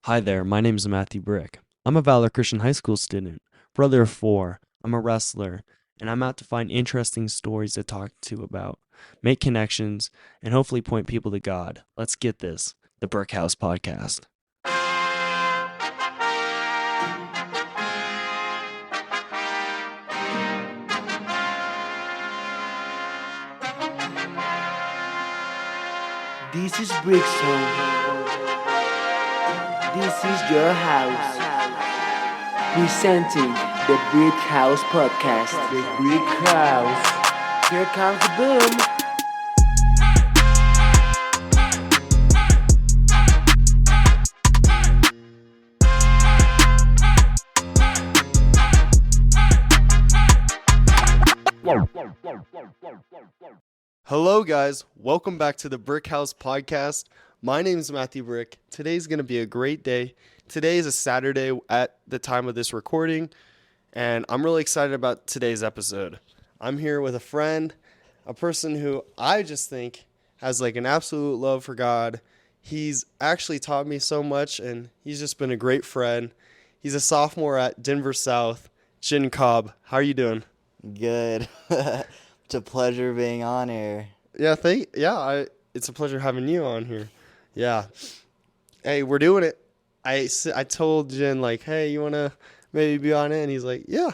Hi there, my name is Matthew Brick. I'm a Valor Christian High School student, brother of four. I'm a wrestler, and I'm out to find interesting stories to talk to about, make connections, and hopefully point people to God. Let's get this, the Brick House Podcast. This is Brick's home. This is your house. Presenting the Brick House Podcast. The Brick House. Here comes the boom. Hello, guys. Welcome back to the Brick House Podcast. My name is Matthew Brick. Today's going to be a great day. Today is a Saturday at the time of this recording, and I'm really excited about today's episode. I'm here with a friend, a person who I just think has like an absolute love for God. He's actually taught me so much, and he's just been a great friend. He's a sophomore at Denver South, Jin Cobb. How are you doing? Good. It's a pleasure being on here. It's a pleasure having you on here. Yeah. Hey, we're doing it. I told Jen, like, hey, you want to maybe be on it? And he's like, yeah.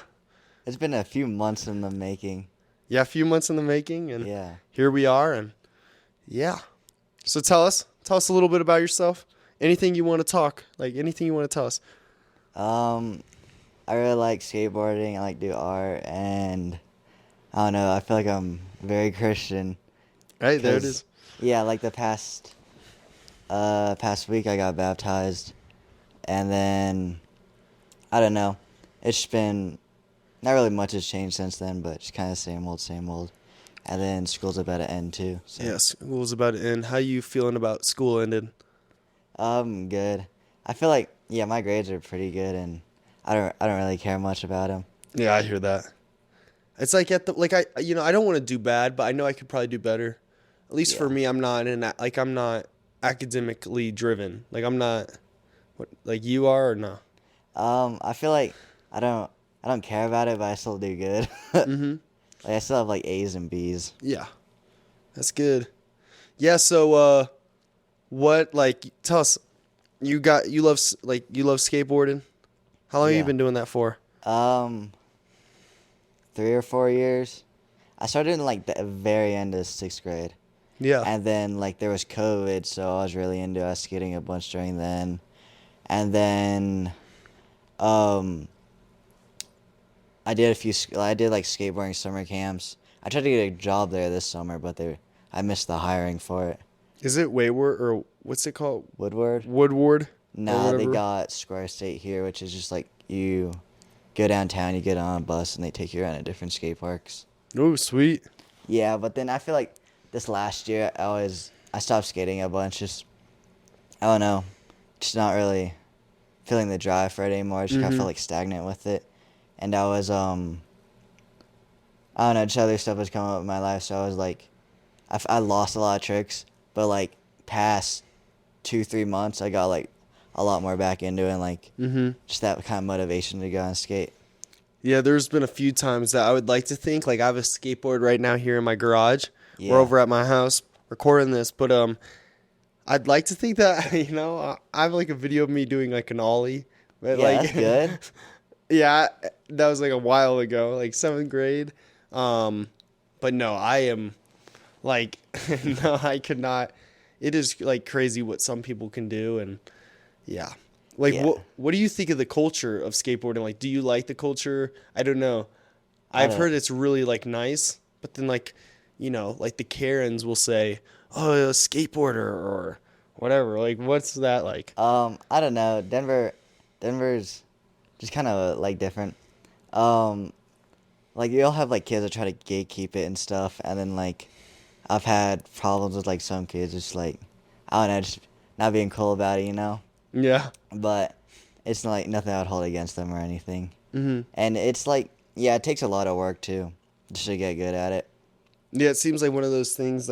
It's been a few months in the making. Yeah, a few months in the making, and Yeah. here we are, and yeah. So tell us a little bit about yourself. Anything you want to talk, like anything you want to tell us. I really like skateboarding. I like do art, and I don't know. I feel like I'm very Christian. Right, there it is. Yeah, like the past week I got baptized, and then I don't know. It's been not really much has changed since then, but just kind of same old, same old. And then school's about to end too. So. Yeah, school's about to end. How you feeling about school ended? Good. I feel like my grades are pretty good, and I don't really care much about them. Yeah, I hear that. It's like I don't want to do bad, but I know I could probably do better. At least for me, I'm not academically driven. Like I'm not like you are or no. I feel like I don't care about it, but I still do good. Mm-hmm. Like I still have like A's and B's. Yeah, that's good. Yeah. So, tell us, you love skateboarding. How long have you Yeah. been doing that for? 3 or 4 years. I started in like the very end of 6th grade. Yeah. And then like there was COVID, so I was really into skating a bunch during then. And then I did like skateboarding summer camps. I tried to get a job there this summer, but I missed the hiring for it. Is it Wayward or what's it called? Woodward? Woodward? Nah, they got Square State here, which is just like you go downtown, you get on a bus, and they take you around to different skate parks. Oh, sweet. Yeah, but then I feel like this last year I stopped skating a bunch. Just I don't know, just not really feeling the drive for it anymore. I just kind of felt like stagnant with it, and I was I don't know, just other stuff was coming up in my life. So I was like, I lost a lot of tricks, but like past 2-3 months, I got like a lot more back into it, and like just that kind of motivation to go and skate. Yeah, there's been a few times that I would like to think, like I have a skateboard right now here in my garage. Yeah. We're over at my house recording this, but I'd like to think that, I have like a video of me doing like an ollie. But, Yeah, like, that's good. Yeah, that was like a while ago, like 7th grade. But no, I am like, no, I could not. It is like crazy what some people can do, and yeah. Like, Yeah. what do you think of the culture of skateboarding? Like, do you like the culture? I don't know. I've heard it's really, like, nice. But then, like, like the Karens will say, oh, a skateboarder or whatever. Like, what's that like? I don't know. Denver's just kind of like different. Like you'll have like kids that try to gatekeep it and stuff, and then like I've had problems with like some kids just like I don't know, just not being cool about it. Yeah. But it's like nothing I would hold against them or anything. Mm-hmm. And it's like it takes a lot of work too, just to get good at it. Yeah, it seems like one of those things,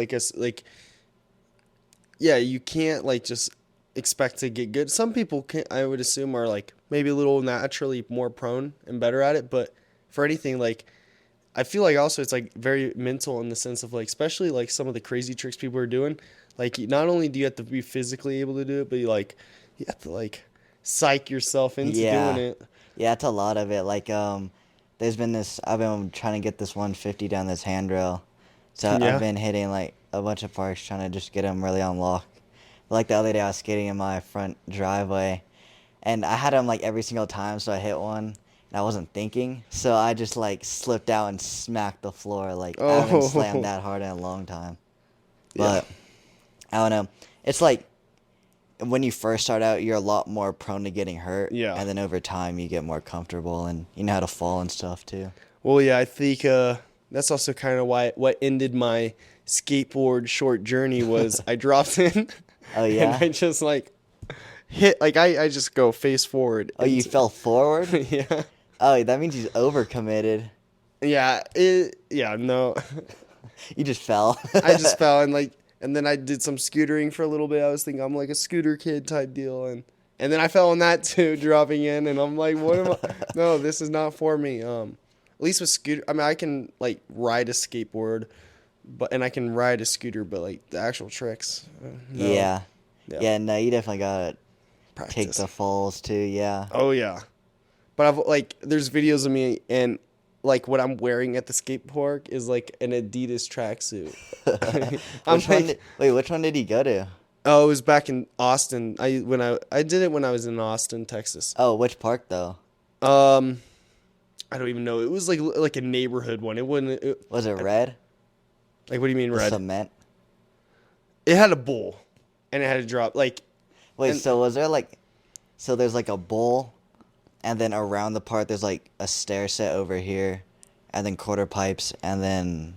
yeah, you can't, like, just expect to get good. Some people can, I would assume, are like maybe a little naturally more prone and better at it. But for anything, like I feel like also it's like very mental in the sense of like, especially like some of the crazy tricks people are doing. Like not only do you have to be physically able to do it, but you have to like psych yourself into doing Yeah. it. Yeah, it's a lot of it. Like, there's been this. I've been trying to get this 150 down this handrail, so I've Yeah. been hitting like a bunch of parks trying to just get them really on lock. Like the other day, I was skating in my front driveway, and I had them like every single time. So I hit one, and I wasn't thinking, so I just like slipped out and smacked the floor. Like I haven't Oh, slammed that hard in a long time. yeah. But I don't know. It's like when you first start out, you're a lot more prone to getting hurt. Yeah. And then over time, you get more comfortable and you know how to fall and stuff too. Well, yeah, I think that's also kind of why what ended my skateboard short journey was I dropped in. Oh, yeah? And I just like hit, like I just go face forward. Oh, you fell forward? Yeah. Oh, that means he's overcommitted. Yeah, no. You just fell. I just fell and then I did some scootering for a little bit. I was thinking I'm like a scooter kid type deal and then I fell on that too, dropping in, and I'm like, what am I? No, this is not for me. At least with scooter, I mean, I can like ride a skateboard, and I can ride a scooter, but like the actual tricks, no. Yeah. Yeah. Yeah, no, you definitely gotta take Practice. the falls too, yeah. Oh yeah, but I've like there's videos of me and like what I'm wearing at the skate park is like an Adidas tracksuit. I'm Which one did he go to? Oh, it was back in Austin. I did it when I was in Austin, Texas. Oh, which park though? I don't even know. It was like a neighborhood one. It wasn't Was it red? like, what do you mean The red? cement? It had a bowl, and it had a drop. Like, Wait, and- so was there like, so there's like a bowl, and then around the part there's like a stair set over here, and then quarter pipes, and then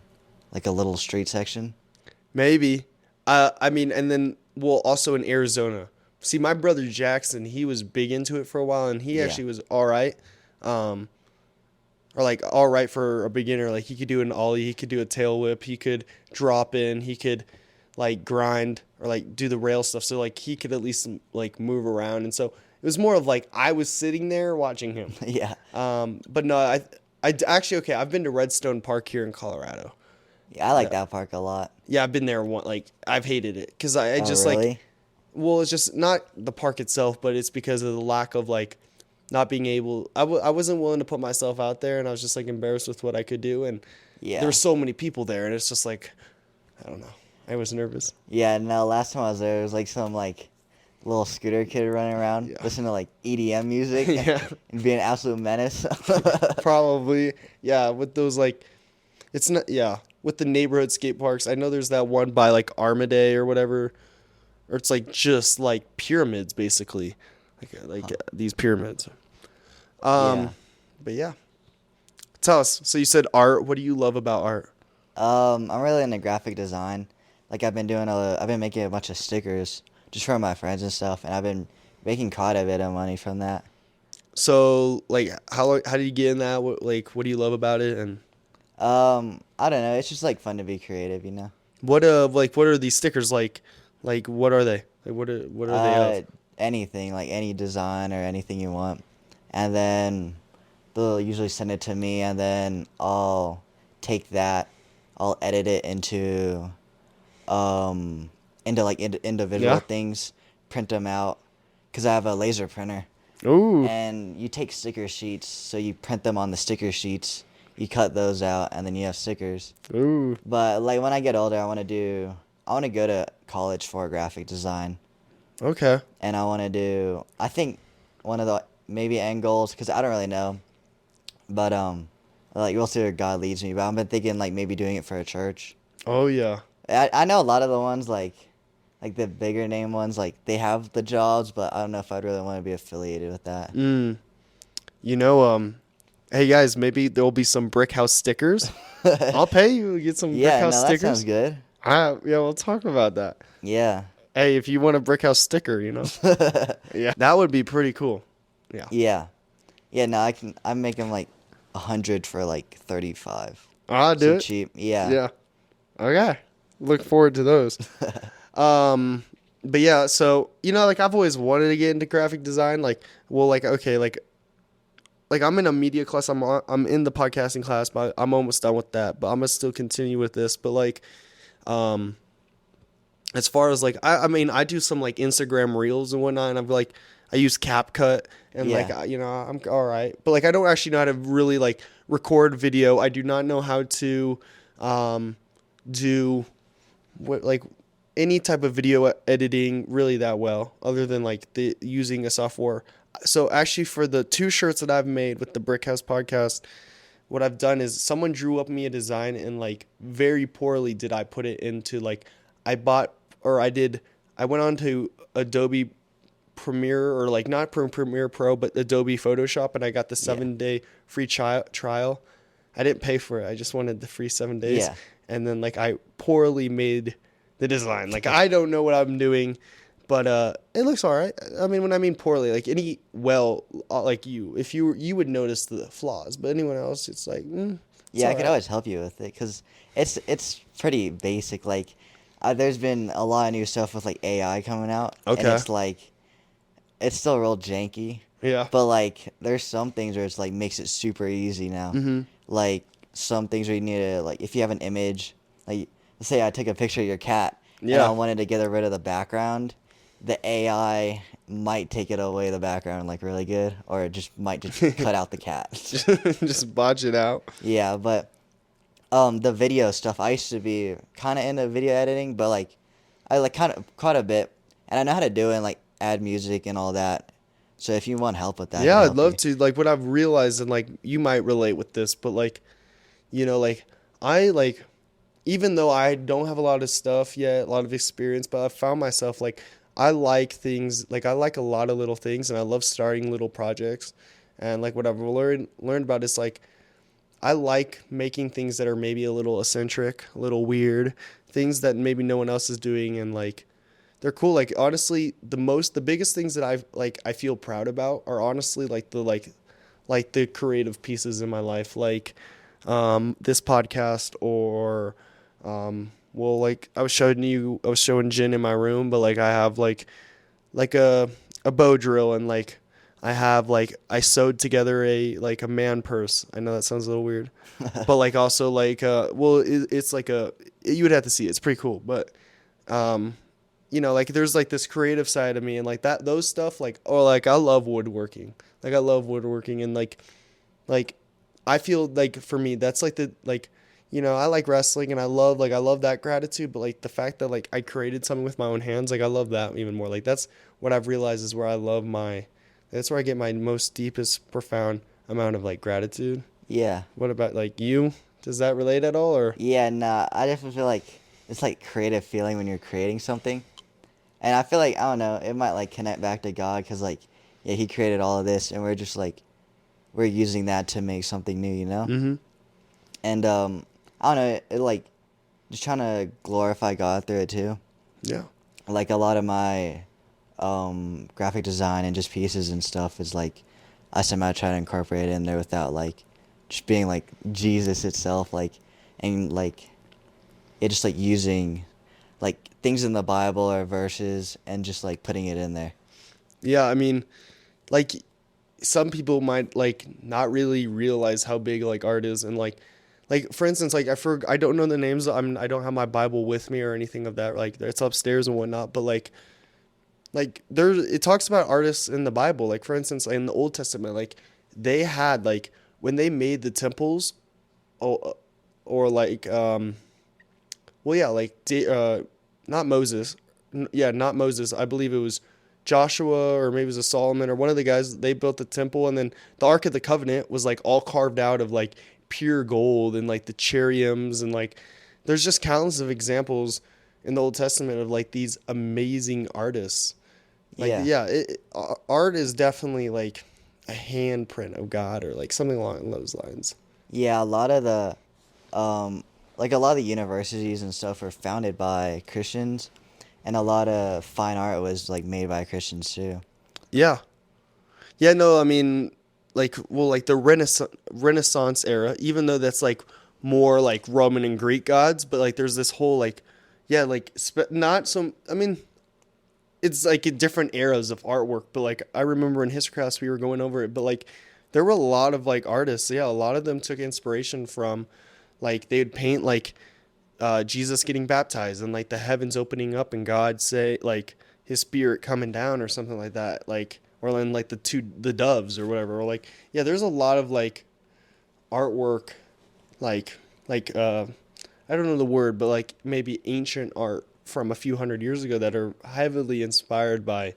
like a little street section? maybe. I mean, and then also in Arizona. See, my brother Jackson, he was big into it for a while, and he Yeah. actually was all right. Or like all right for a beginner. Like he could do an ollie, he could do a tail whip, he could drop in, he could like grind or like do the rail stuff. So like he could at least like move around. And so it was more of like I was sitting there watching him. Yeah. But no, I actually, okay, I've been to Redstone Park here in Colorado. Yeah, I like that park a lot. Yeah, I've been there one. Like I've hated it because I Oh, just really? like, well, it's just not the park itself, but it's because of the lack of like not being able. I wasn't willing to put myself out there, and I was just like embarrassed with what I could do, and Yeah. there were so many people there, and it's just like, I don't know. I was nervous. Yeah, no, last time I was there, there was like some like little scooter kid running around, Yeah. listening to like EDM music Yeah. and being an absolute menace. Probably, yeah. With those like, it's not, yeah. With the neighborhood skate parks, I know there's that one by like Armaday or whatever, or it's like just like pyramids basically, like these pyramids. Yeah. But yeah, tell us. So you said art. What do you love about art? I'm really into graphic design. Like I've been making a bunch of stickers just for my friends and stuff, and I've been making quite a bit of money from that. So like, how did you get in that? What do you love about it? And I don't know. It's just like fun to be creative, you know. what are these stickers like? Like what are they? Like what are they of? Anything, like any design or anything you want, and then they'll usually send it to me, and then I'll take that, I'll edit it into like individual Yeah. things, print them out, cause I have a laser printer. Ooh. And you take sticker sheets, so you print them on the sticker sheets, you cut those out, and then you have stickers. Ooh. But like when I get older, I want to go to college for graphic design, Okay. and I think one of the maybe end goals, because I don't really know, but like we'll see where God leads me. But I've been thinking like maybe doing it for a church. Oh yeah. I know a lot of the ones like the bigger name ones, like they have the jobs, but I don't know if I'd really want to be affiliated with that. You know, hey guys, maybe there'll be some brick house stickers. I'll pay you to get some brick Yeah, no, house that stickers. sounds good. Yeah, we'll talk about that. Yeah. Hey, if you want a brick house sticker, you know, yeah, that would be pretty cool. Yeah. Yeah. Yeah, no, I make them like 100 for like 35. I'll do So it. cheap. Yeah. Yeah. Okay. Look forward to those. but yeah, so like I've always wanted to get into graphic design. Like, well, like okay, like I'm in a media class. I'm in the podcasting class, but I'm almost done with that. But I'm gonna still continue with this. But like, um, as far as like I mean I do some like Instagram reels and whatnot, and I'm like I use CapCut and like Yeah. I'm all right, but like I don't actually know how to really like record video. I do not know how to do what like any type of video editing really that well, other than like the using a software. So actually, for the two shirts that I've made with the Brick House podcast, what I've done is someone drew up me a design, and like very poorly did I put it into like I bought or I did I went on to Adobe Premiere, or like not Premiere Pro but Adobe Photoshop, and I got the Yeah. 7-day free trial. I didn't pay for it. I just wanted the free 7 days. Yeah. And then like I poorly made the design. Like I don't know what I'm doing, but it looks all right. I mean, when I mean poorly, like like if you would notice the flaws, but anyone else, it's like, it's Yeah, I all could right. always help you with it because it's pretty basic. Like, there's been a lot of new stuff with like AI coming out, and Okay. it's like it's still real janky. Yeah. But like, there's some things where it's like makes it super easy now. Mm-hmm. Like some things where you need to like if you have an image, like let's say I took a picture of your cat and I Yeah. wanted to get rid of the background, the AI might take it away the background like really good, or it just might just cut out the cat. Just botch it out. Yeah, but the video stuff, I used to be kind of into video editing, but like I like kind of caught a bit, and I know how to do it and like add music and all that. So if you want help with that, I can Yeah, I'd help love you. to. Like what I've realized, and like you might relate with this, but like, like I like, even though I don't have a lot of stuff yet, a lot of experience, but I found myself like I like things, like I like a lot of little things, and I love starting little projects. And like what I've learned about is like I like making things that are maybe a little eccentric, a little weird, things that maybe no one else is doing, and like they're cool. Like honestly, the biggest things that I feel proud about are honestly like the creative pieces in my life, like this podcast, or well, like I was showing Jin in my room, but like I have like a bow drill, and like I have like I sewed together a man purse. I know that sounds a little weird, but like also like well it's like you would have to see it. It's pretty cool, but um like there's like this creative side of me, and like that those stuff, like, or like I love woodworking. Like I love woodworking, and like I feel like for me that's like the like I like wrestling, and I love that gratitude, but like the fact that like I created something with my own hands, like I love that even more. Like that's what I've realized is where that's where I get my most deepest profound amount of like gratitude. Yeah. What about like you? Does that relate at all, or? Yeah, nah, I definitely feel like it's like creative feeling when you're creating something. And I feel like, I don't know, it might like connect back to God because like, yeah, he created all of this and we're just like, we're using that to make something new, you know? Mm-hmm. And I don't know, it like just trying to glorify God through it too. Yeah. Like a lot of my graphic design and just pieces and stuff is like, I somehow try to incorporate it in there without like just being like Jesus itself, like, and like, it just like using like things in the Bible or verses and just like putting it in there. Yeah, I mean, like some people might like not really realize how big like art is, and like for instance, like I don't know the names. I don't have my Bible with me or anything of that. Like it's upstairs and whatnot, but like it talks about artists in the Bible. Like for instance, in the Old Testament, like they had like when they made the temples, or like well yeah, like not Moses, yeah, not Moses. I believe it was Joshua, or maybe it was a Solomon, or one of the guys. They built the temple, and then the Ark of the Covenant was like all carved out of like pure gold, and like the cherubims, and like there's just countless of examples in the Old Testament of like these amazing artists. Like Yeah. yeah, art is definitely like a handprint of God, or like something along those lines. Yeah, a lot of the like a lot of the universities and stuff were founded by Christians, and a lot of fine art was like made by Christians too. Yeah. Yeah, no, I mean, like, well, like the Renaissance era, even though that's like more like Roman and Greek gods, but like there's this whole like, yeah, like not some. I mean, it's like in different eras of artwork. But like I remember in history class we were going over it, but like there were a lot of like artists. Yeah, a lot of them took inspiration from like they would paint like Jesus getting baptized and like the heavens opening up and God say like his spirit coming down or something like that. Like or then like the doves or whatever. Or like yeah, there's a lot of like artwork like I don't know the word, but like maybe ancient art from a few hundred years ago that are heavily inspired by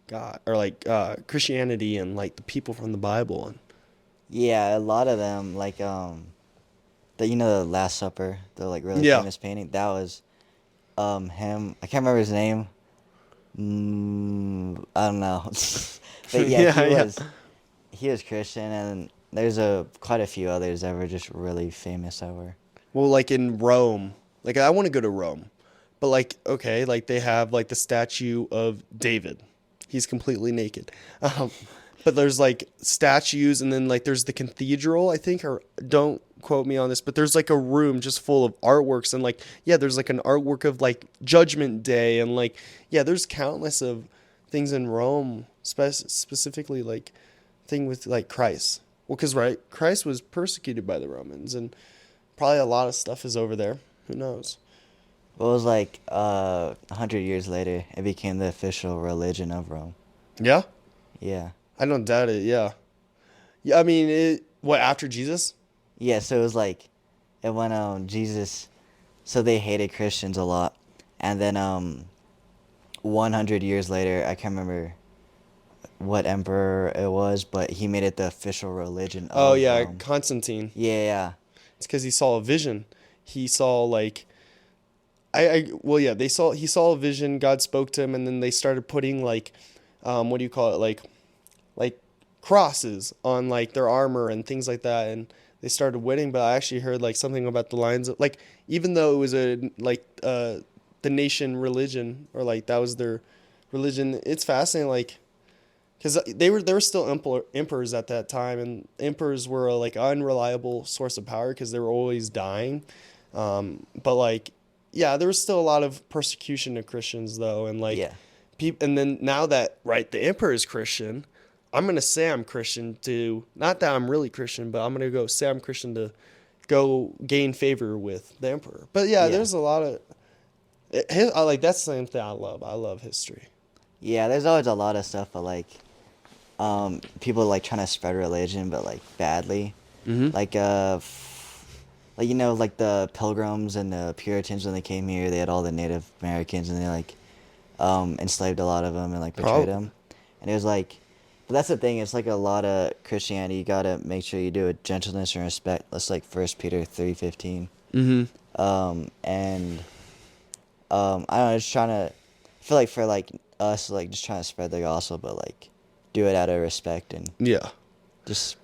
God or like Christianity and like the people from the Bible and Yeah, a lot of them, like the the Last Supper, the like really yeah. famous painting. That was him. I can't remember his name. I don't know, but yeah, Yeah, yeah. he was Christian, and there's quite a few others that were just really famous that were. Well, like in Rome, like I want to go to Rome, but like okay, like they have like the statue of David. He's completely naked. Um, but there's like statues, and then like there's the cathedral, I think, or don't quote me on this, but there's like a room just full of artworks, and like yeah, there's like an artwork of like Judgment Day, and like yeah, there's countless of things in Rome, specifically like thing with like Christ. Well, because right, Christ was persecuted by the Romans, and probably a lot of stuff is over there. Who knows? Well, it was like 100 years later, it became the official religion of Rome. Yeah, Yeah. I don't doubt it. Yeah, yeah. I mean, what after Jesus? Yeah, so it was like, it went Jesus, so they hated Christians a lot, and then 100 years later, I can't remember what emperor it was, but he made it the official religion Oh of yeah, Rome. Constantine. Yeah, yeah, It's because he saw a vision. He saw like well yeah he saw a vision. God spoke to him, and then they started putting like what do you call it like crosses on like their armor and things like that, and they started winning. But I actually heard like something about the lines of like even though it was a like the nation religion or like that was their religion. It's fascinating like because they were still emperors at that time, and emperors were a like unreliable source of power because they were always dying. But like, yeah, there was still a lot of persecution of Christians though, and like, yeah, and then now that right, the emperor is Christian, I'm gonna say I'm Christian to not that I'm really Christian, but I'm gonna go say I'm Christian to go gain favor with the emperor. But yeah, yeah. there's a lot of, I like that's the same thing I love. I love history. Yeah, there's always a lot of stuff, but like, people like trying to spread religion, but like badly. Mm-hmm. Like, like like the Pilgrims and the Puritans when they came here, they had all the Native Americans, and they like, enslaved a lot of them and like betrayed them, and it was like, but that's the thing. It's like a lot of Christianity. You gotta make sure you do it gentleness and respect. That's like 1 Peter 3:15. Mm-hmm. And I don't know, just trying to I feel like for like us, like just trying to spread the gospel, but like do it out of respect and Yeah. just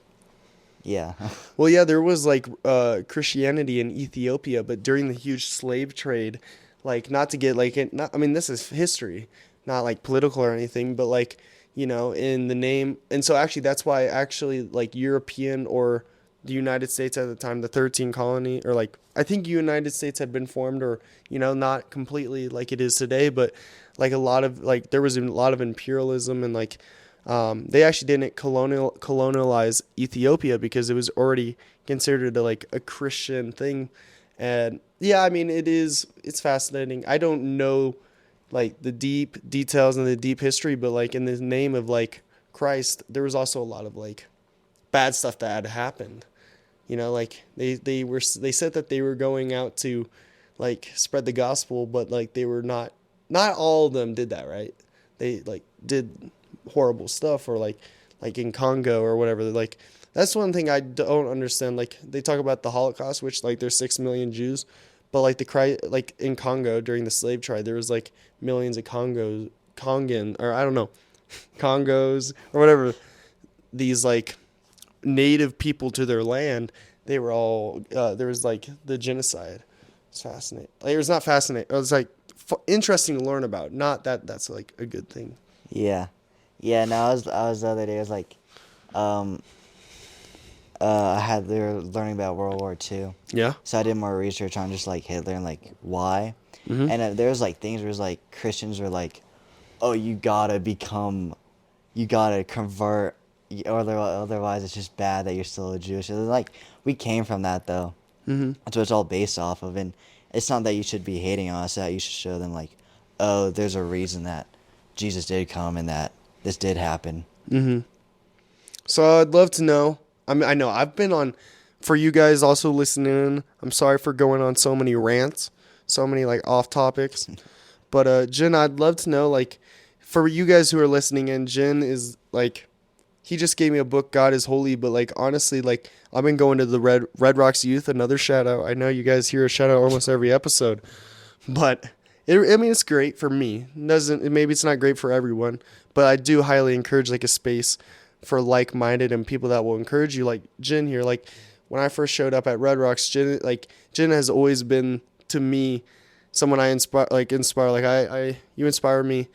yeah. Well, yeah, there was like Christianity in Ethiopia, but during the huge slave trade, like not to get like it, not, I mean, this is history, not like political or anything, but like, in the name. And so actually, that's why actually like European or the United States at the time, the 13 colony, or like I think United States had been formed, or not completely like it is today, but like a lot of like there was a lot of imperialism and like they actually didn't colonialize Ethiopia because it was already considered like a Christian thing. And yeah, I mean it's fascinating. I don't know like the deep details and the deep history, but like in the name of like Christ, there was also a lot of like bad stuff that had happened. Like they said that they were going out to like spread the gospel, but like they were not all of them did that, right? They like did horrible stuff, or like in Congo or whatever. Like that's one thing I don't understand. Like they talk about the Holocaust, which like there's 6 million Jews, but like like in Congo during the slave trade, there was like millions of Congan, or I don't know, Congos or whatever. These like native people to their land, they were all there was like the genocide. It's fascinating. Like, it was not fascinating. It was like interesting to learn about. Not that that's like a good thing. Yeah. Yeah, no, I was the other day, I was like, they were learning about World War II. Yeah. So I did more research on just like Hitler and like why. Mm-hmm. And there was like things where it was like Christians were like, oh, you gotta convert, or otherwise it's just bad that you're still a Jewish. And like, we came from that though. Mm-hmm. That's what it's all based off of. And it's not that you should be hating on us, that you should show them like, oh, there's a reason that Jesus did come and that this did happen. Mm-hmm. So I'd love to know. I mean, I know I've been on, for you guys also listening, I'm sorry for going on so many rants, so many like off topics. But Jin, I'd love to know, like, for you guys who are listening in, Jin is like, he just gave me a book, God is Holy. But like, honestly, like, I've been going to the Red Rocks Youth, another shout out. I know you guys hear a shout out almost every episode, but I mean, it's great for me. Maybe it's not great for everyone, but I do highly encourage like a space for like-minded and people that will encourage you, like Jin here. Like, when I first showed up at Red Rocks, Jin has always been to me someone I inspire. Like, you inspire me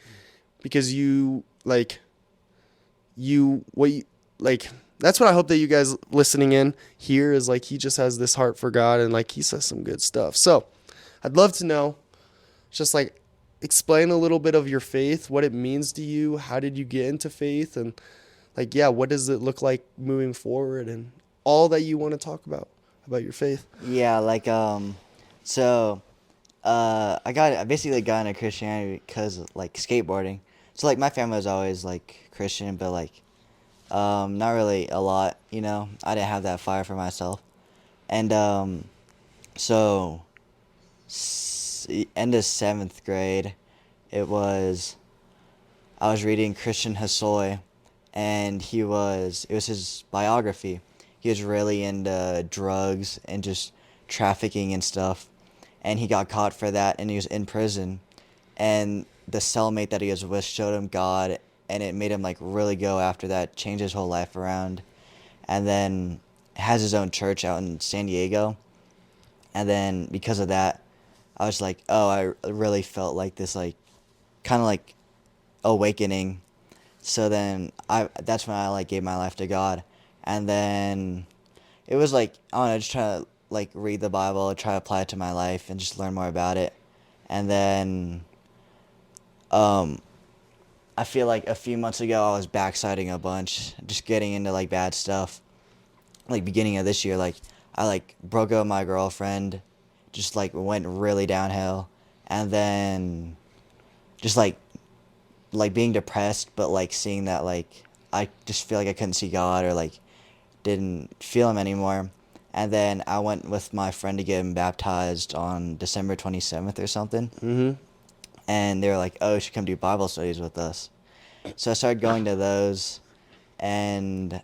because you like that's what I hope that you guys listening in here is like, he just has this heart for God and like he says some good stuff. So I'd love to know, just like, explain a little bit of your faith, what it means to you, how did you get into faith, and like, yeah, what does it look like moving forward, and all that you want to talk about your faith. Yeah, like I basically got into Christianity because like skateboarding. So like my family was always like Christian, but like not really a lot, you know. I didn't have that fire for myself. And so end of 7th grade, I was reading Christian Hosoi, and it was his biography. He was really into drugs and just trafficking and stuff, and he got caught for that, and he was in prison, and the cellmate that he was with showed him God, and it made him like really go after that, change his whole life around, and then has his own church out in San Diego. And then because of that, I was like, oh, I really felt like this, like, kind of like awakening. So then that's when I like gave my life to God. And then it was like, I don't know, just try to like read the Bible, try to apply it to my life and just learn more about it. And then I feel like a few months ago I was backsliding a bunch, just getting into like bad stuff. Like beginning of this year, like I like broke up with my girlfriend, just like went really downhill, and then just like being depressed, but like seeing that like I just feel like I couldn't see God, or like didn't feel him anymore. And then I went with my friend to get him baptized on December 27th or something. Mm-hmm. And they were like, oh, you should come do Bible studies with us. So I started going to those, and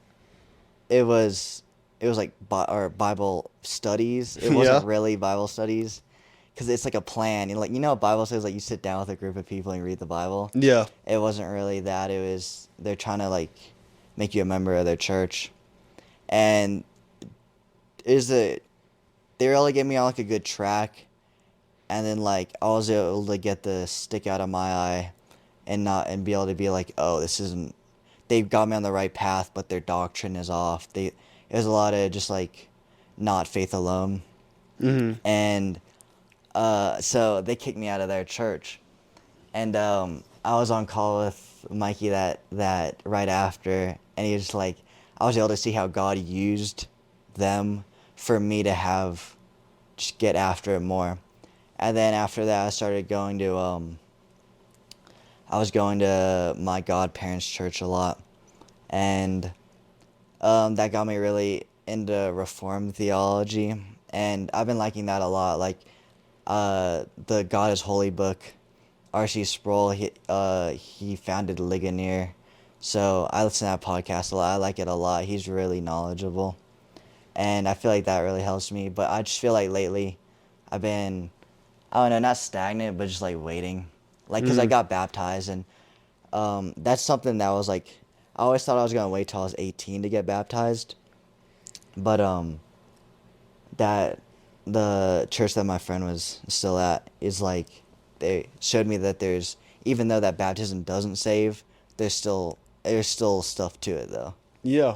it was like Bible studies. It wasn't really Bible studies, because it's like a plan. You know what Bible says, like you sit down with a group of people and read the Bible. Yeah. It wasn't really that. It was, they're trying to like make you a member of their church, and they really gave me on like a good track, and then like I was able to get the stick out of my eye, and be able to be like, oh, this isn't. They've got me on the right path, but their doctrine is off. It was a lot of just like not faith alone. Mm-hmm. And so they kicked me out of their church, and I was on call with Mikey that right after, and he was just like, I was able to see how God used them for me to just get after it more. And then after that, I started going to I was going to my godparents' church a lot, and that got me really into Reformed theology, and I've been liking that a lot. Like the God is Holy book, R.C. Sproul, he founded Ligonier, so I listen to that podcast a lot. I like it a lot. He's really knowledgeable, and I feel like that really helps me. But I just feel like lately I've been, I don't know, not stagnant, but just like waiting. Like, because I got baptized, and that's something that was like, I always thought I was going to wait till I was 18 to get baptized. But that the church that my friend was still at is like, they showed me that there's, even though that baptism doesn't save, there's still stuff to it though. Yeah.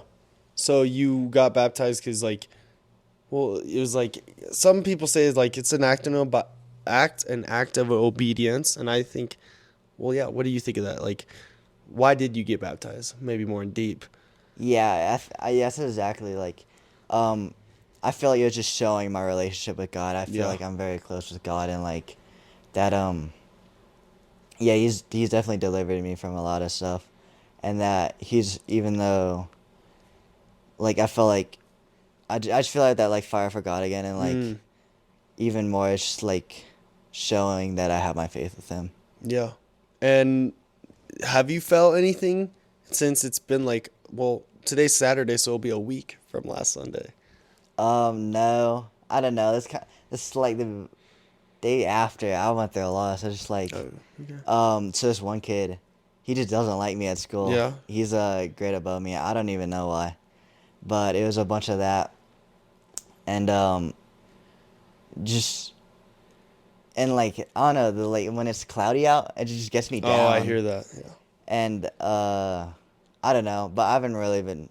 So you got baptized because like, well, it was like, some people say like it's an act of obedience, and I think Well, yeah. What do you think of that? Like, why did you get baptized? Maybe more in deep. Yeah, that's exactly like, I feel like it was just showing my relationship with God. I feel Yeah. like I'm very close with God, and like that. Yeah, he's definitely delivered me from a lot of stuff, and that he's even though, like I felt like, I just feel like that like fire for God again, and like Mm, even more, it's just like showing that I have my faith with Him. yeah. And have you felt anything since it's been like, well, today's Saturday, so it'll be a week from last Sunday. No, I don't know. This is like the day after. I went through a lot, so just like, Oh, okay. so this one kid, he just doesn't like me at school. Yeah. He's a grade above me. I don't even know why, but it was a bunch of that, and just and like I don't know, the like when it's cloudy out, it just gets me down. Oh, I hear that. Yeah. And I don't know, but I haven't really been.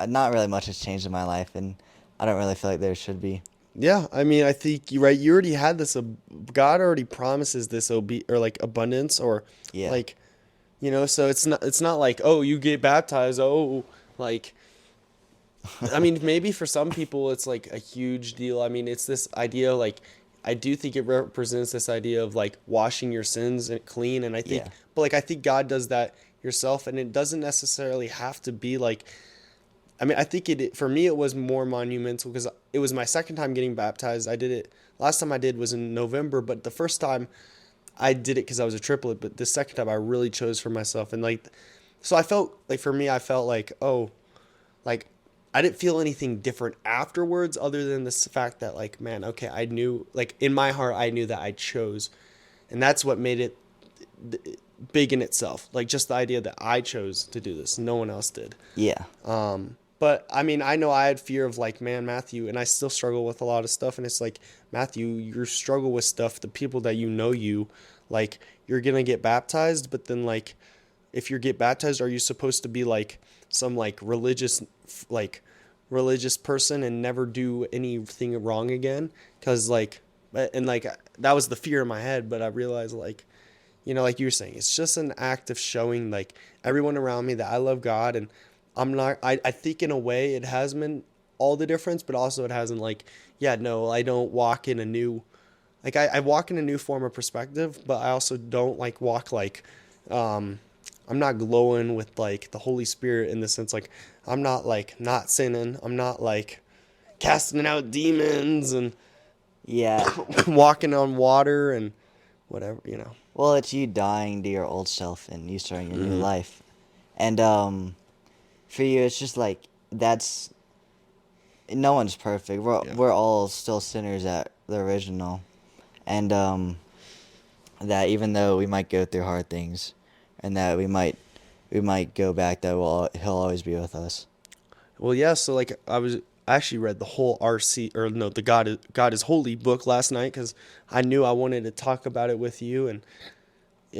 Not really much has changed in my life, and I don't really feel like there should be. Yeah, I mean, I think you're right. You already had this. God already promises this or like abundance or Yeah. like, So it's not like, oh, you get baptized. Oh, like, I mean, maybe for some people it's like a huge deal. I mean, it's this idea like, I do think it represents this idea of like washing your sins and clean. And I think, Yeah. but like I think God does that yourself, and it doesn't necessarily have to be like. I mean, I think for me it was more monumental because it was my second time getting baptized. I did it last time I did was in November, but the first time I did it because I was a triplet. But the second time I really chose for myself, and like, so I felt like for me, I felt like, oh, like I didn't feel anything different afterwards, other than this fact that like, man, okay, I knew, like in my heart, I knew that I chose, and that's what made it big in itself. Like just the idea that I chose to do this, no one else did. Yeah. But I mean, I know I had fear of like, man, Matthew, and I still struggle with a lot of stuff. And it's like, Matthew, you struggle with stuff. The people that like, you're going to get baptized. But then, like, if you get baptized, are you supposed to be like some like religious person and never do anything wrong again? Because, like, and like, that was the fear in my head. But I realized, like, like you were saying, it's just an act of showing like everyone around me that I love God. And I think in a way it has been all the difference, but also it hasn't like, yeah, no, I don't walk in a new, like I walk in a new form of perspective, but I also don't like walk like, I'm not glowing with like the Holy Spirit in the sense, like I'm not like not sinning. I'm not like casting out demons and Yeah. walking on water and whatever. Well, it's you dying to your old self and you starting your new life. And for you, it's just like that's no one's perfect. We're all still sinners at the original, and that even though we might go through hard things, and that we might go back, that he'll always be with us. Well, yeah. So like I actually read the whole RC or no, the God is Holy book last night because I knew I wanted to talk about it with you, and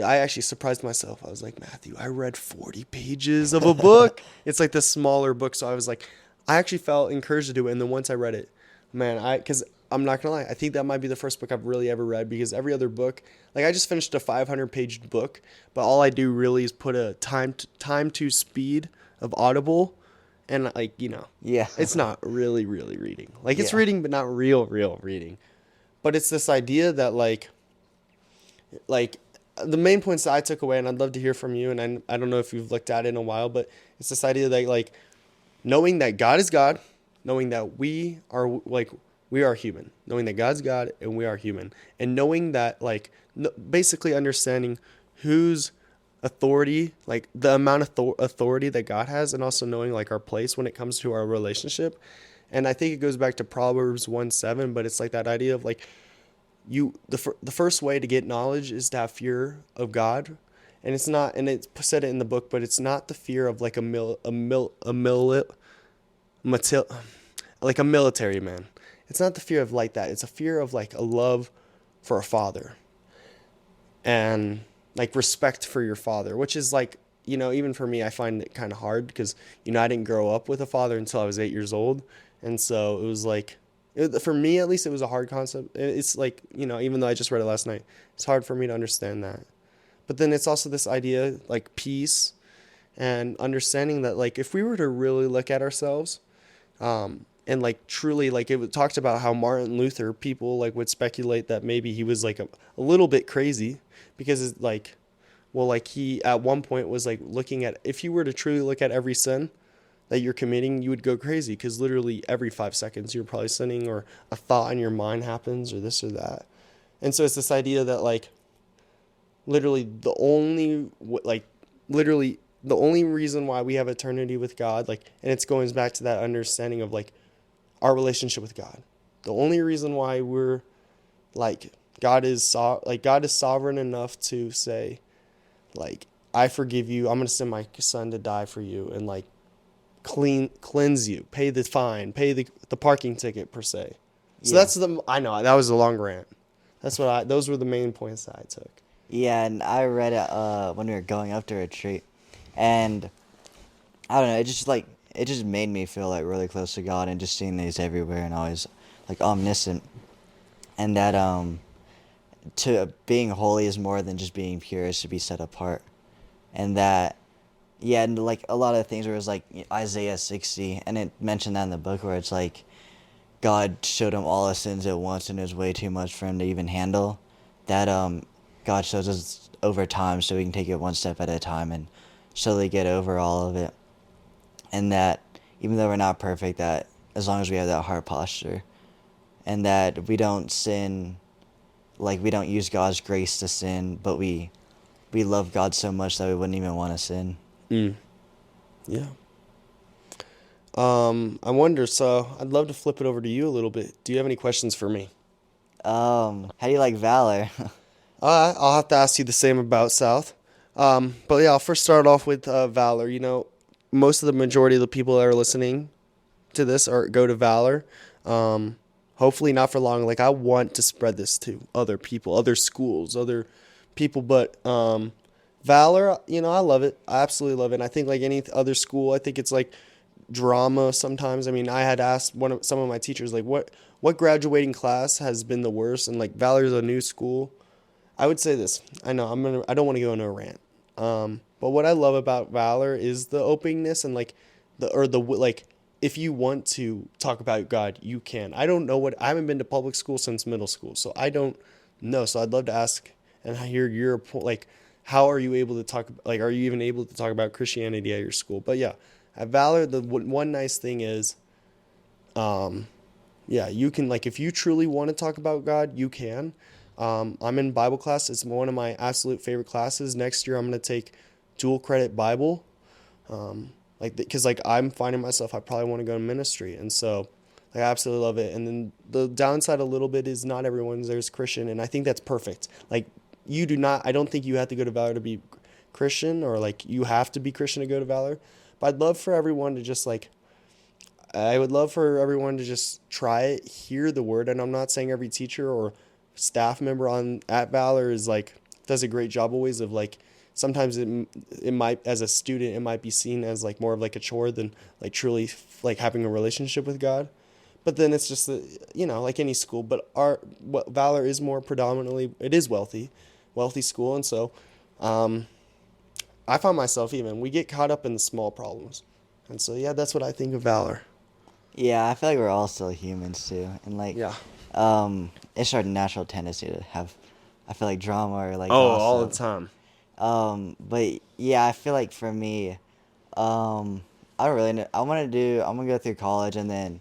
I actually surprised myself. I was like, Matthew, I read 40 pages of a book. It's like the smaller book, so I was like, I actually felt encouraged to do it. And then once I read it, man, because I'm not gonna lie, I think that might be the first book I've really ever read because every other book, like I just finished a 500-page book, but all I do really is put a time to speed of Audible, and like Yeah. it's not really reading. Like it's Yeah. reading, but not real reading. But it's this idea that like the main points that I took away, and I'd love to hear from you, and I don't know if you've looked at it in a while, but it's this idea that like knowing that God is God, knowing that we are human, knowing that God's God and we are human, and knowing that like basically understanding whose authority, like the amount of authority that God has, and also knowing like our place when it comes to our relationship. And I think it goes back to Proverbs 1:7, but it's like that idea of like the first way to get knowledge is to have fear of God, and it's not, and it said it in the book, but it's not the fear of like like a military man. It's not the fear of like that. It's a fear of like a love for a father, and like respect for your father, which is like even for me, I find it kind of hard because I didn't grow up with a father until I was 8 years old, and so it was like. For me, at least, it was a hard concept. It's like, even though I just read it last night, it's hard for me to understand that. But then it's also this idea like peace and understanding that like if we were to really look at ourselves, and like truly like talked about how Martin Luther, people like would speculate that maybe he was like a little bit crazy because it's like, well, like he at one point was like looking at, if you were to truly look at every sin that you're committing, you would go crazy because literally every 5 seconds you're probably sinning, or a thought in your mind happens, or this or that. And so it's this idea that like literally literally the only reason why we have eternity with God, like, and it's going back to that understanding of like our relationship with God. The only reason why we're like God is sovereign enough to say like, I forgive you. I'm going to send my son to die for you and like cleanse you, pay the fine, pay the parking ticket per se. So Yeah. I know that was a long rant. Those were the main points that I took. Yeah, and I read it when we were going up to retreat, and I don't know, it just made me feel like really close to God, and just seeing these everywhere and always like omniscient, and that to being holy is more than just being pure, is to be set apart, and that yeah, and like a lot of things where it was like Isaiah 60, and it mentioned that in the book where it's like God showed him all his sins at once, and it was way too much for him to even handle. That God shows us over time, so we can take it one step at a time and slowly get over all of it. And that even though we're not perfect, that as long as we have that heart posture, and that we don't sin, like we don't use God's grace to sin, but we love God so much that we wouldn't even want to sin. Yeah. I wonder, so I'd love to flip it over to you a little bit. Do you have any questions for me? How do you like Valor? I'll have to ask you the same about South. But yeah, I'll first start off with Valor. You know, most of the majority of the people that are listening to this go to Valor. Hopefully not for long. Like I want to spread this to other people, other schools, other people. But Valor, you know, I love it. I absolutely love it. And I think like any other school, I think it's like drama sometimes. I mean, I had asked some of my teachers like what graduating class has been the worst, and like Valor's a new school. I would say this. I know I don't want to go into a rant. But what I love about Valor is the openness and like like if you want to talk about God, you can. I haven't been to public school since middle school, so I don't know. So I'd love to ask and hear your point. Like, how are you able to talk? Like, are you even able to talk about Christianity at your school? But yeah, at Valor, the one nice thing is, yeah, you can, like, if you truly want to talk about God, you can. I'm in Bible class. It's one of my absolute favorite classes. Next year, I'm going to take dual credit Bible. Because like I'm finding myself, I probably want to go to ministry. And so like, I absolutely love it. And then the downside a little bit is not everyone's there's Christian. And I think that's perfect. Like I don't think you have to go to Valor to be Christian, or like you have to be Christian to go to Valor. But I'd love for everyone to just like, I would love for everyone to just try it, hear the word. And I'm not saying every teacher or staff member at Valor is like, does a great job always of like, sometimes it might, as a student, it might be seen as like more of like a chore than like truly like having a relationship with God. But then it's just, you know, like any school, but what Valor is more predominantly, it is wealthy school. And so, I find myself we get caught up in the small problems. And so, yeah, that's what I think of Valor. Yeah, I feel like we're all still humans too, and like, Yeah. it's our natural tendency to have, I feel like, drama or like Oh, all the gossip. time. But yeah, I feel like for me, I don't really know. I'm gonna go through college, and then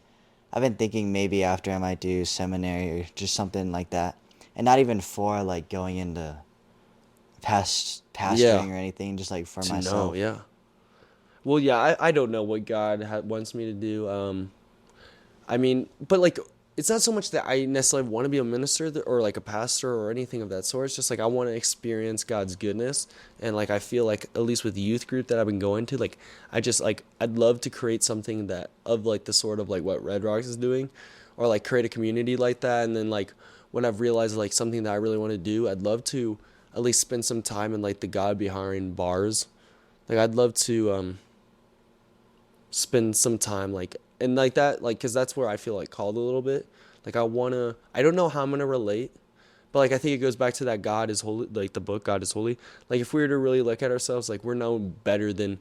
I've been thinking maybe after I might do seminary or just something like that, and not even for like going into pastoring or anything, just like for To know, myself. yeah. Well, yeah, I don't know what God wants me to do. I mean, but like, it's not so much that I necessarily want to be a minister or like a pastor or anything of that sort. It's just like I want to experience God's goodness. And like, I feel like, at least with the youth group that I've been going to, like, I'd love to create something that of like the sort of like what Red Rocks is doing, or like create a community like that. And then like, when I've realized like something that I really want to do, I'd love to at least spend some time in like the God behind bars. Like, I'd love to, spend some time like and like that, like, because that's where I feel like called a little bit. Like I don't know how I'm gonna relate, But like I think it goes back to that God is holy, like the book God is holy. Like if we were to really look at ourselves, like we're no better than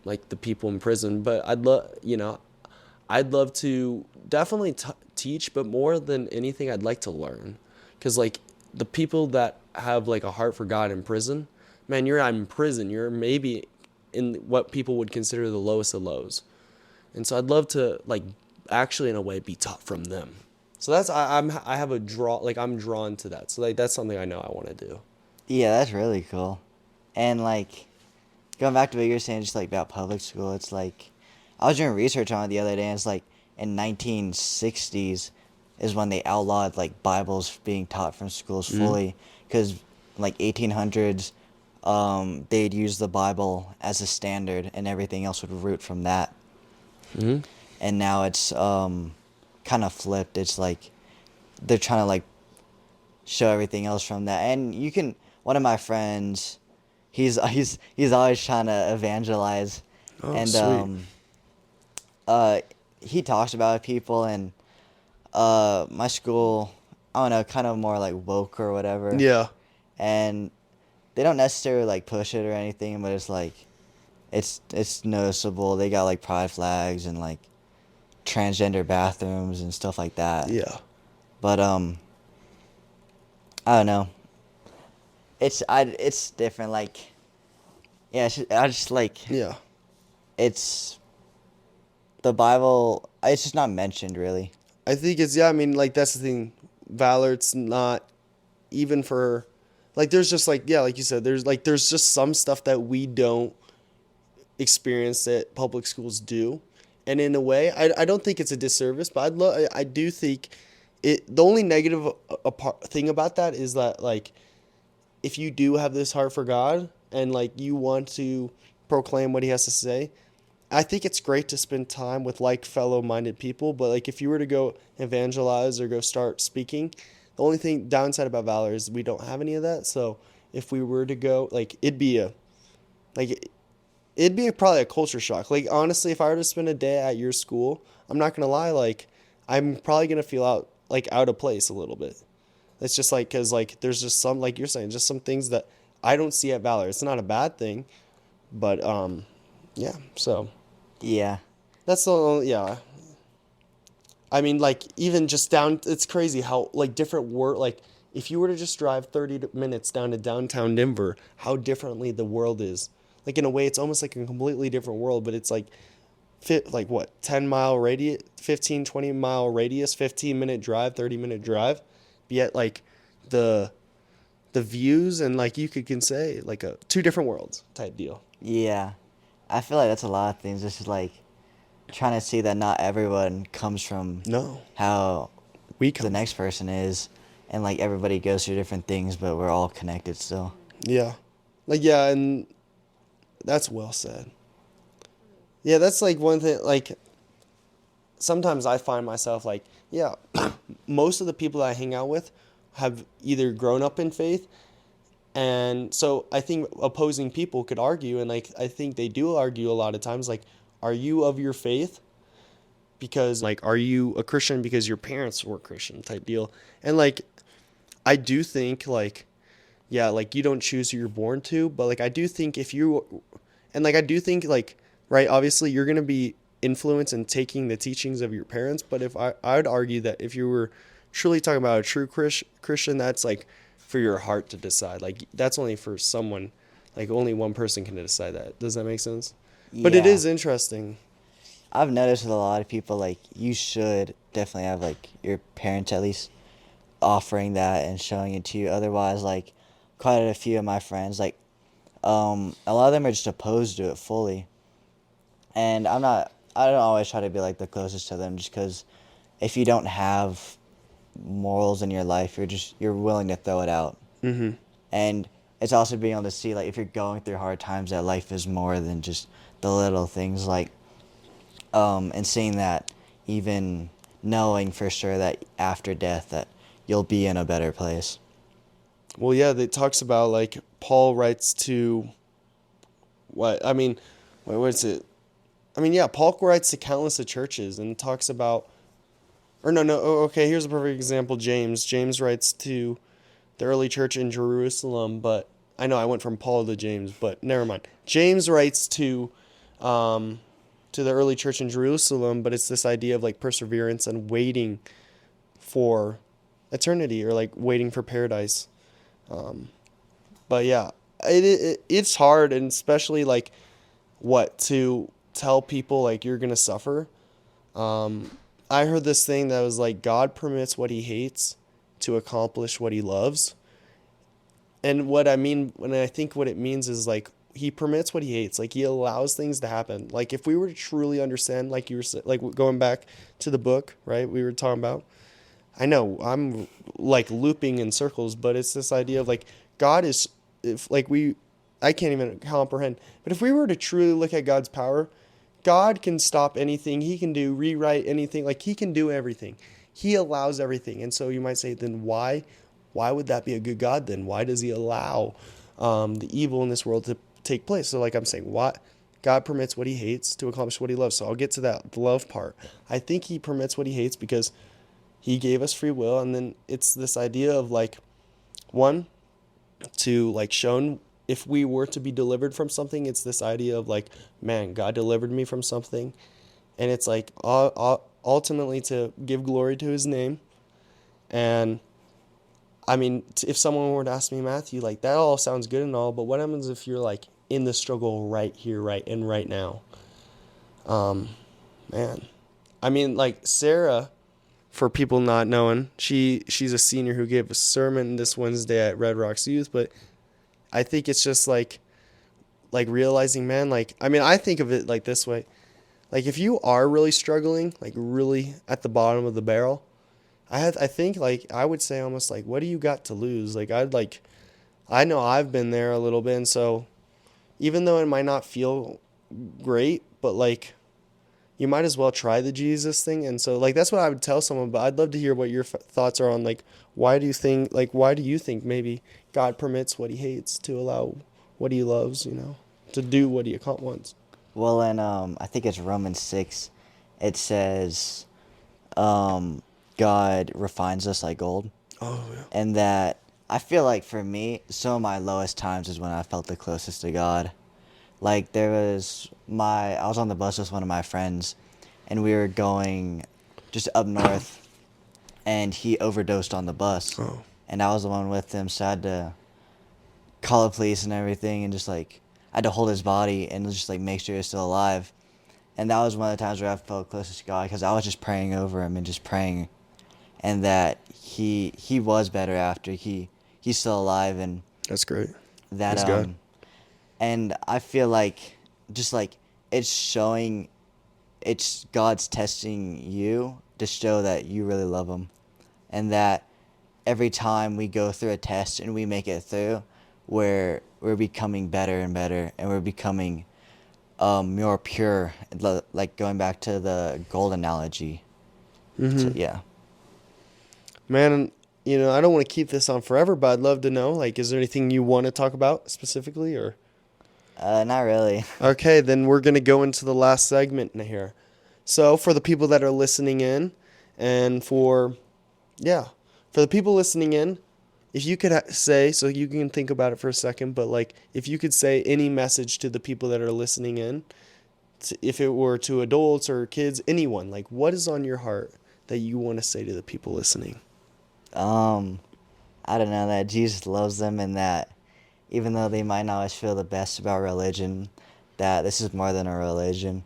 like the people in prison. But I'd love to definitely teach, but more than anything, I'd like to learn, because like the people that have like a heart for God in prison, man, you're not in prison. You're maybe in what people would consider the lowest of lows. And so I'd love to like actually in a way be taught from them. So that's I have a draw, like I'm drawn to that. So like that's something I know I want to do. Yeah, that's really cool. And like going back to what you were saying, just like about public school, it's like I was doing research on it the other day, and it's like in 1960s is when they outlawed like Bibles being taught from schools fully, because like 1800s, they'd use the Bible as a standard, and everything else would root from that. And now it's kind of flipped. It's like they're trying to like show everything else from that. And you can, one of my friends, he's always trying to evangelize, Oh, and sweet. he talks about people, and my school, I don't know, kind of more like woke or whatever. Yeah. And they don't necessarily like push it or anything, but it's like it's noticeable. They got like pride flags and like transgender bathrooms and stuff like that. Yeah. But I don't know. It's different. Like, yeah, I just like Yeah. it's the Bible. It's just not mentioned really. I think it's, yeah, I mean, like, that's the thing. Valor, it's not even for, like, there's just, like, yeah, like you said, there's just some stuff that we don't experience that public schools do. And in a way, I don't think it's a disservice, but I do think the only negative thing about that is that, like, if you do have this heart for God and, like, you want to proclaim what he has to say, I think it's great to spend time with like fellow-minded people, but like if you were to go evangelize or go start speaking, the only thing downside about Valor is we don't have any of that. So if we were to go, like like it'd be probably a culture shock. Like honestly, if I were to spend a day at your school, I'm not gonna lie, like I'm probably gonna feel out of place a little bit. It's just like because like there's just some, like you're saying, just some things that I don't see at Valor. It's not a bad thing, but yeah. So. Yeah. That's the only, yeah. I mean, like, even just down, it's crazy how, like, different world, like, if you were to just drive 30 minutes down to downtown Denver, how differently the world is. Like, in a way, it's almost like a completely different world, but it's like, like, what, 10-mile radius, 15, 20-mile radius, 15-minute drive, 30-minute drive. But yet, like, the views and, like, you can say, like, two different worlds type deal. Yeah. I feel like that's a lot of things. It's just like trying to see that not everyone comes from No. how We the come. next person is, and like everybody goes through different things, but we're all connected still. Yeah. Like, yeah, and that's well said. Yeah, that's like one thing, like, sometimes I find myself like, yeah, most of the people I hang out with have either grown up in faith, and so I think opposing people could argue, and like I think they do argue a lot of times, like, are you of your faith? Because like, are you a Christian because your parents were Christian type deal? And like, I do think like, yeah, like you don't choose who you're born to, but like I do think if you, and like I do think like, right, obviously you're gonna be influenced and taking the teachings of your parents, but if I would argue that if you were truly talking about a true Christian, that's like for your heart to decide. Like that's only for someone, like only one person can decide that. Does that make sense? But it Yeah. is interesting. I've noticed with a lot of people, like, you should definitely have, like, your parents at least offering that and showing it to you. Otherwise, like, quite a few of my friends, like, a lot of them are just opposed to it fully. And I don't always try to be, like, the closest to them, just because if you don't have morals in your life, you're willing to throw it out. Mm-hmm. And it's also being able to see, like, if you're going through hard times, that life is more than just the little things, like, and seeing that, even knowing for sure that after death that you'll be in a better place. Well, yeah, it talks about like Paul writes to what I mean, what is it? I mean, yeah, Paul writes to countless of churches and talks about Or no, okay, here's a perfect example. James writes to the early church in Jerusalem, but I know I went from Paul to James, but never mind. James writes to the early church in Jerusalem, but it's this idea of like perseverance and waiting for eternity, or like waiting for paradise. But yeah, it's hard, and especially like what to tell people like you're gonna suffer. I heard this thing that was like God permits what he hates to accomplish what he loves. And what I mean, when I think what it means is like he permits what he hates, like he allows things to happen. Like if we were to truly understand, like you were like going back to the book, right? We were talking about. I know I'm like looping in circles, but it's this idea of like God is, if like I can't even comprehend. But if we were to truly look at God's power, God can stop anything. He can rewrite anything. Like he can do everything. He allows everything. And so you might say, then why would that be a good God then? Why does he allow the evil in this world to take place? So like I'm saying, what God permits what he hates to accomplish what he loves. So I'll get to that, the love part. I think he permits what he hates because he gave us free will. And then it's this idea of like, one, to like shown, if we were to be delivered from something, it's this idea of like, man, God delivered me from something. And it's like ultimately to give glory to his name. And I mean, if someone were to ask me, Matthew, like that all sounds good and all, but what happens if you're like in the struggle right here, right now? Man, I mean, like Sarah, for people not knowing, she's a senior who gave a sermon this Wednesday at Red Rocks Youth, but I think it's just like realizing, man, like, I mean, I think of it like this way. Like if you are really struggling, like really at the bottom of the barrel, I think like I would say almost like, what do you got to lose? Like I know I've been there a little bit, and so even though it might not feel great, but like you might as well try the Jesus thing. And so like that's what I would tell someone, but I'd love to hear what your thoughts are on like why do you think maybe God permits what he hates to allow what he loves, to do what he wants. Well, and I think it's Romans 6. It says, God refines us like gold. Oh yeah. And that I feel like for me, some of my lowest times is when I felt the closest to God. Like I was on the bus with one of my friends, and we were going just up north, and he overdosed on the bus. Oh. And I was the one with him, so I had to call the police and everything, and just like I had to hold his body and just like make sure he was still alive. And that was one of the times where I felt closest to God, because I was just praying over him and just praying, and that he was better after. He's still alive, and That's great. that That's God. and I feel like just like it's God's testing you to show that you really love him, and that every time we go through a test and we make it through, we're becoming better and better, and we're becoming more pure, like going back to the gold analogy. So, yeah. Man, I don't want to keep this on forever, but I'd love to know, like, is there anything you want to talk about specifically, or? Not really. Okay, then we're going to go into the last segment here. So for the people that are listening in, and for the people listening in, if you could say, so you can think about it for a second, but like if you could say any message to the people that are listening in, if it were to adults or kids, anyone, like what is on your heart that you want to say to the people listening? I don't know, that Jesus loves them, and that even though they might not always feel the best about religion, that this is more than a religion,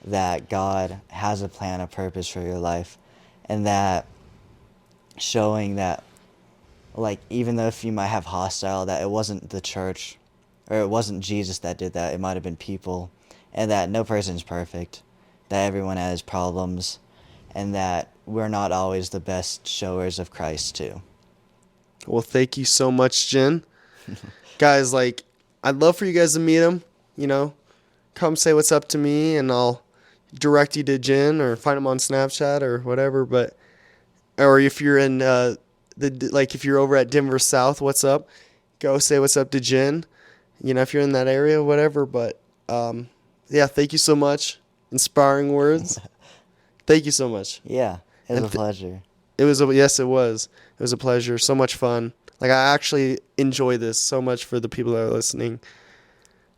that God has a plan, a purpose for your life, and that showing that, like, even though if you might have hostile, that it wasn't the church, or it wasn't Jesus that did that, it might have been people, and that no person's perfect, that everyone has problems, and that we're not always the best showers of Christ too. Well, thank you so much, Jin. Guys, like, I'd love for you guys to meet him, come say what's up to me, and I'll direct you to Jin, or find him on Snapchat or whatever. But, or if you're in if you're over at Denver South, what's up? Go say what's up to Jin. If you're in that area, whatever. But thank you so much. Inspiring words. Thank you so much. Yeah. It was a pleasure. Yes, it was. It was a pleasure. So much fun. Like, I actually enjoy this so much for the people that are listening.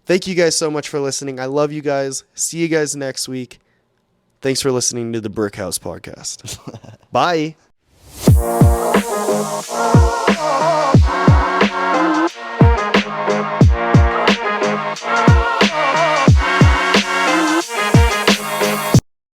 Thank you guys so much for listening. I love you guys. See you guys next week. Thanks for listening to the Brick House Podcast. Bye.